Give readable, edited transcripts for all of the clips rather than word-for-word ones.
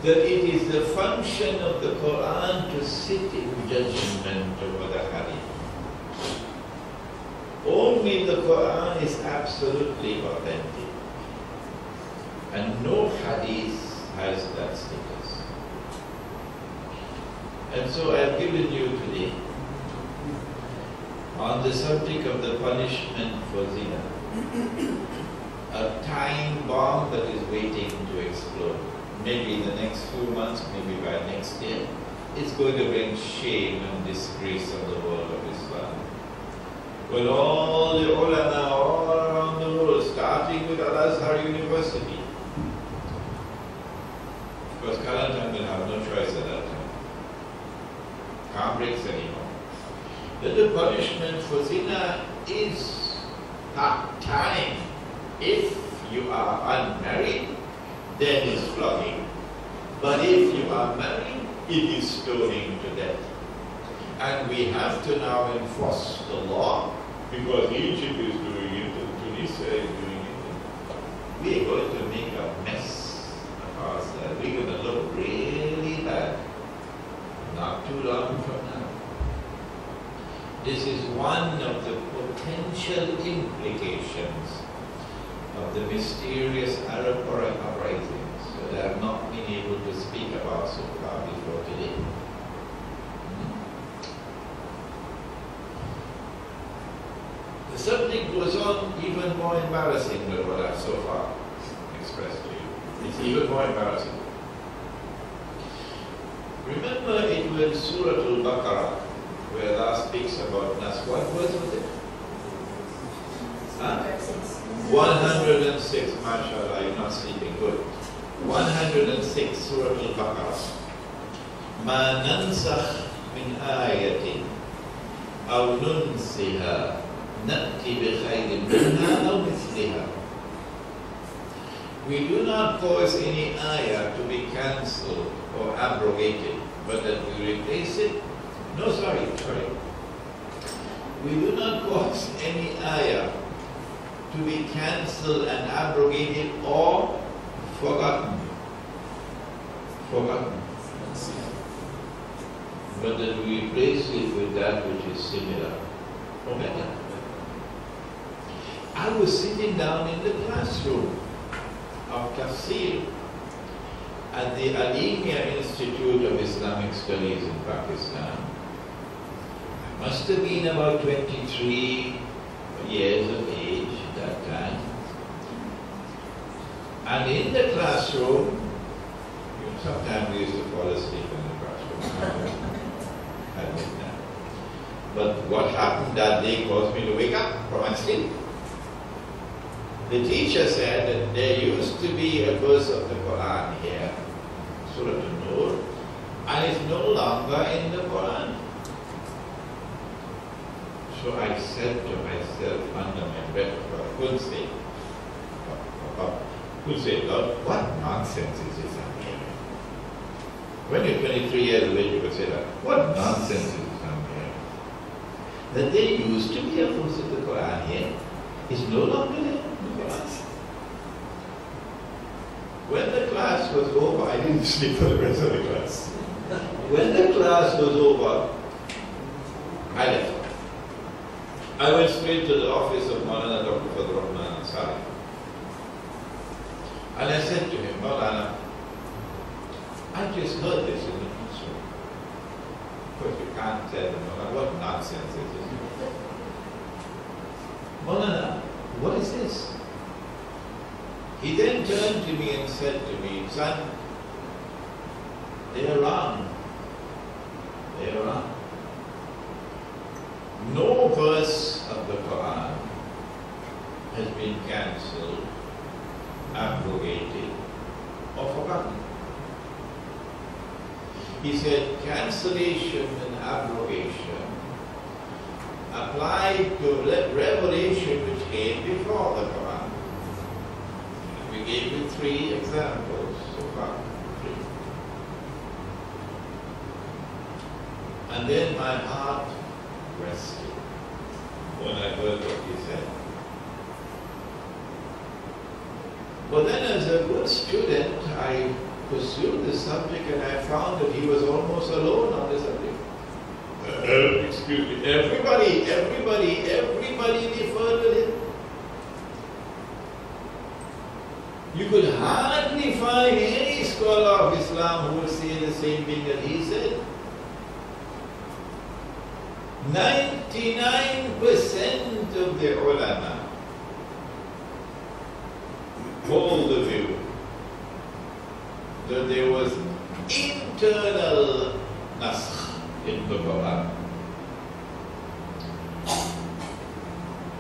that it is the function of the Qur'an to sit in judgment over the hadith. Only the Qur'an is absolutely authentic, and no hadith has that status. And so I have given you today, on the subject of the punishment for zina, a time bomb that is waiting to explode. Maybe in the next few months, maybe by next year, it's going to bring shame and disgrace on the world of Islam. When all the Ulama all around the world, starting with Al-Azhar University, because Caliphate will have no choice at that time, can't break anymore, that the punishment for zina is part-time. If you are unmarried, then it's flogging. But if you are married, it is stoning to death. And we have to now enforce the law, because Egypt is doing it and Tunisia is doing it. We are going to make a mess of ourselves. We're going to look really bad. Not too long from now. This is one of the potential implications of the mysterious Arab uprisings that I have not been able to speak about so far before today. The subject goes on even more embarrassing than what I've so far expressed to you. It's even more embarrassing. Remember, it was Surah Al-Baqarah where Allah speaks about Nas. What verse was it? Huh? 106, mashallah, you're not sleeping, good. 106, Surah Al-Baqarah. مَا نَنْسَخْ مِنْ آيَةٍ أَوْ نُنْسِهَا نَأْتِ بِخَيْرٍ مِنْهَا أَوْ مِثْلِهَا. We do not cause any ayah to be cancelled or abrogated, but that we replace it. No, sorry. We do not cause any ayah to be cancelled and abrogated or forgotten. But that we replace it with that which is similar or better. I was sitting down in the classroom of Tafsir at the Alimia Institute of Islamic Studies in Pakistan. I must have been about 23 years of age at that time. And in the classroom, sometimes we used to fall asleep in the classroom. I admit that. But what happened that day caused me to wake up from my sleep. The teacher said that there used to be a verse of the Qur'an here, Surah An-Nur, and it's no longer in the Qur'an. So I said to myself under my breath, I couldn't say, Lord, what nonsense is this I'm hearing? When you're 23 years of age, you could say that. What nonsense is this I'm hearing? That there used to be a verse of the Qur'an here, is no longer there. When the class was over, I didn't sleep for the rest of the class. When the class was over, I left. I went straight to the office of Maulana Dr. Fadl Rahman Ansari. And I said to him, Maulana, I just heard this in the classroom. Of course, you can't tell them, Maulana, what nonsense is this? Maulana, what is this? He then turned to me and said to me, son, they are wrong. They are wrong. No verse of the Qur'an has been cancelled, abrogated, or forgotten. He said cancellation and abrogation applied to revelation which came before the Qur'an. We gave you 3 examples so far. 3. And then my heart rested when I heard what he said. But then as a good student, I pursued the subject, and I found that he was almost alone on the subject. Excuse me. Everybody deferred to him. You could hardly find any scholar of Islam who would say the same thing that he said. 99% of the ulama hold the view that there was internal nasakh in the Qur'an.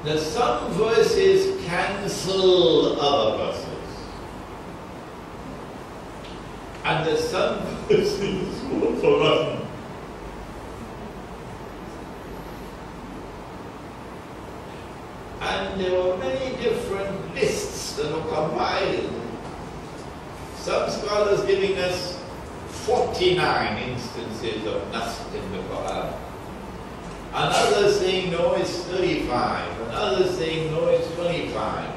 That some verses cancel other verses. And that some verses were forgotten. And there were many different lists that were compiled. Some scholars giving us 49 instances of nasakh in the Qur'an. And others saying no, it's 35. And others saying no, it's 25.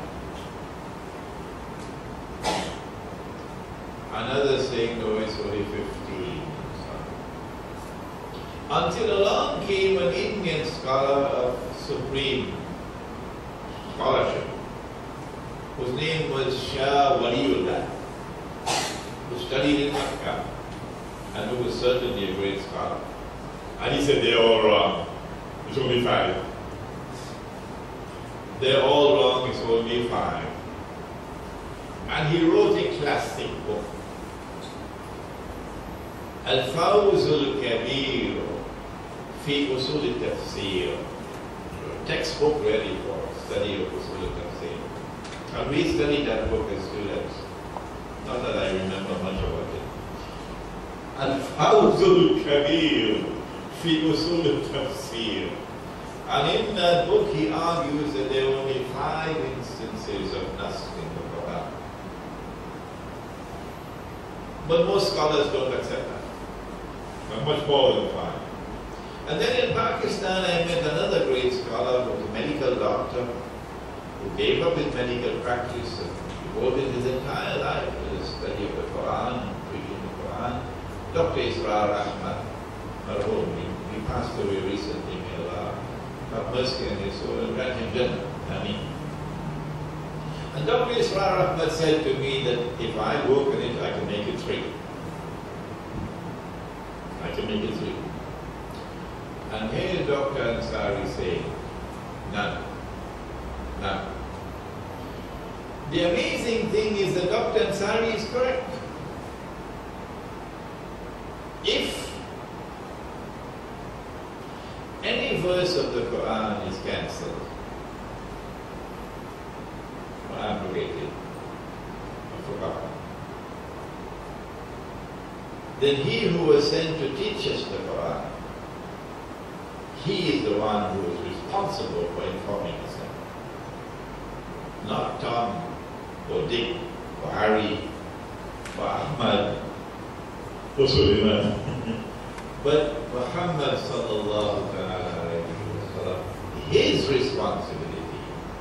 And others saying no, it's only 15. Until along came an Indian scholar of supreme scholarship, whose name was Shah Waliullah, who studied in Makkah and who was certainly a great scholar. And he said, they're all wrong. It's only 5. They're all wrong, it's only 5. And he wrote a classic book, Al-Fawz al-Kabir fi Usul al-Tafsir, textbook ready for study of Usul al-Tafsir. And we studied that book as students. Not that I remember much about it. Al-Fawz al-Kabir fi Usul al-Tafsir. And in that book he argues that there are only 5 instances of nasakh in the Quran. But most scholars don't accept that. But much more than 5. And then in Pakistan I met another great scholar who was a medical doctor who gave up his medical practice and devoted his entire life to the study of the Quran and preaching the Quran. Dr. Israr Ahmad, he passed away recently, may Allah have mercy on his soul and grant him Jannah. Ameen. And Dr. Israr Ahmad said to me that if I work on it, I can make it 3. I can make it 3. And here Dr. Ansari saying, none. None. The amazing thing is that Dr. Ansari is correct. If any verse of the Quran is cancelled, or abrogated, or forgotten, then he who was sent to teach us the Quran, he is the one who is responsible for informing us. Not Tom, or Dick, or Harry, or Ahmad, or Sulaiman, but Muhammad sallallahu alayhi wa sallam. His responsibility,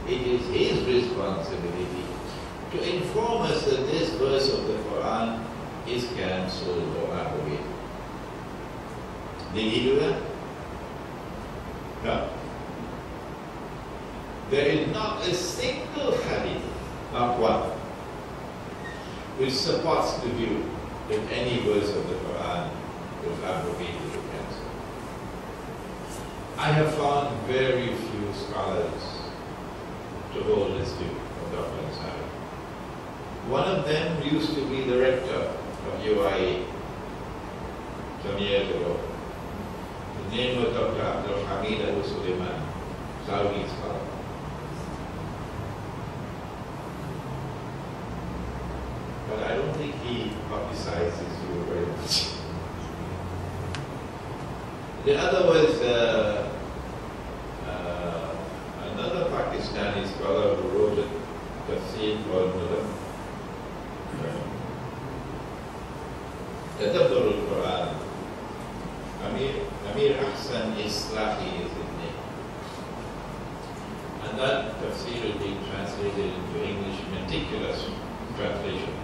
it is his responsibility to inform us that this verse of the Quran is cancelled or abrogated. Did he do that? No. There is not a single hadith, not one, which supports the view that any verse of the Quran was abrogated or cancelled. I have found very few scholars to hold this view of Dr. Ansari. One of them used to be the rector of UIA some years ago. His name was Dr. Abdul Hamid Al-Sulaiman, Saudi scholar. But I don't think he publicized his view very much. The other was another Pakistani scholar who wrote a tafsir called Tadabbur al-Quran. Amir Ahsan Islahi is his name. And that tafsir is being translated into English, meticulous translation.